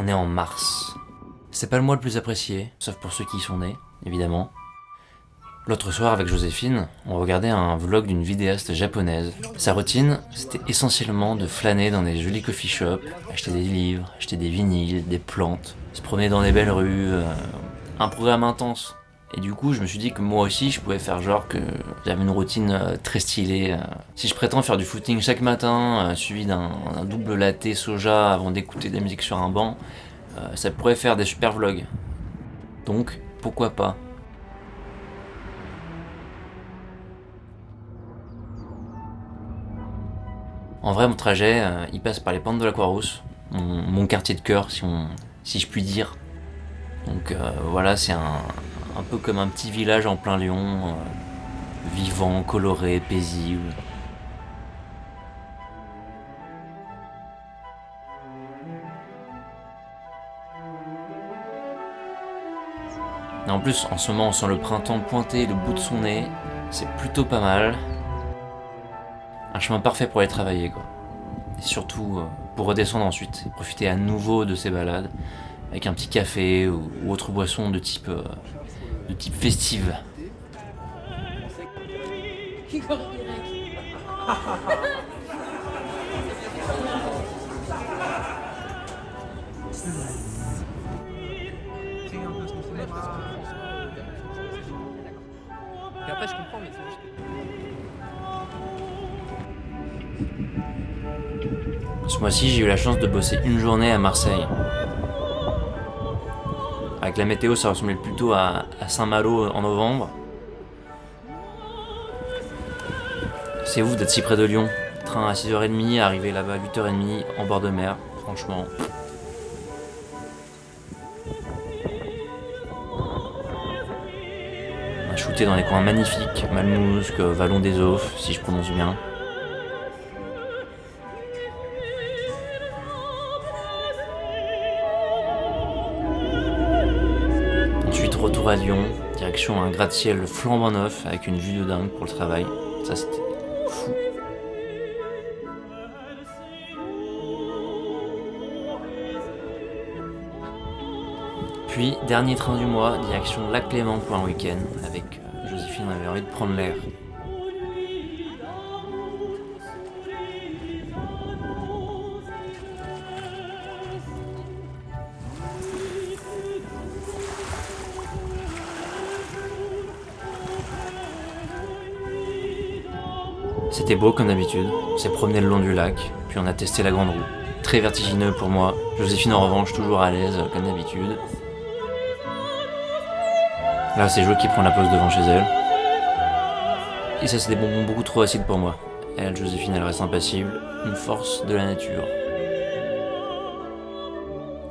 On est en mars. C'est pas le mois le plus apprécié, sauf pour ceux qui y sont nés, évidemment. L'autre soir, avec Joséphine, on regardait un vlog d'une vidéaste japonaise. Sa routine, c'était essentiellement de flâner dans des jolis coffee shops, acheter des livres, acheter des vinyles, des plantes, se promener dans des belles rues, un programme intense. Et du coup, je me suis dit que moi aussi, je pouvais faire genre que j'avais une routine très stylée. Si je prétends faire du footing chaque matin, suivi d'un double latte soja avant d'écouter de la musique sur un banc, ça pourrait faire des super vlogs. Donc, pourquoi pas ? En vrai, mon trajet, il passe par les pentes de la Croix-Rousse, mon quartier de cœur, si je puis dire. Donc voilà, c'est un peu comme un petit village en plein Lyon, vivant, coloré, paisible. Et en plus, en ce moment, on sent le printemps pointer le bout de son nez, c'est plutôt pas mal. Un chemin parfait pour aller travailler, quoi. Et surtout pour redescendre ensuite et profiter à nouveau de ces balades avec un petit café ou autre boisson de type festive. Et après, je comprends, mais c'est juste que... Ce mois-ci, j'ai eu la chance de bosser une journée à Marseille. Avec la météo, ça ressemblait plutôt à Saint-Malo en novembre. C'est ouf d'être si près de Lyon. Train à 6h30, arrivé là-bas à 8h30, en bord de mer, franchement. On a shooté dans des coins magnifiques, Malmousque, Vallon des Aufs, si je prononce bien. Ensuite, retour à Lyon, direction un gratte-ciel flambant neuf avec une vue de dingue pour le travail. Ça, c'était fou. Puis, dernier train du mois, direction Lac Clément pour un week-end. Avec Joséphine, on avait envie de prendre l'air. C'était beau comme d'habitude, on s'est promené le long du lac, puis on a testé la grande roue. Très vertigineux pour moi, Joséphine en revanche toujours à l'aise comme d'habitude. Là c'est Jo qui prend la pause devant chez elle. Et ça c'est des bonbons beaucoup trop acides pour moi. Elle, Joséphine, elle reste impassible, une force de la nature.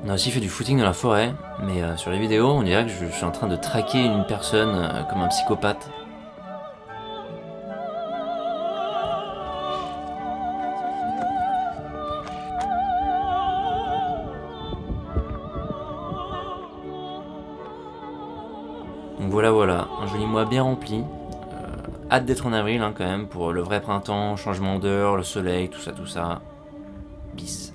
On a aussi fait du footing dans la forêt, mais sur les vidéos on dirait que je suis en train de traquer une personne comme un psychopathe. Donc voilà, un joli mois bien rempli. Hâte d'être en avril quand même pour le vrai printemps, changement d'heure, le soleil, tout ça. Bis.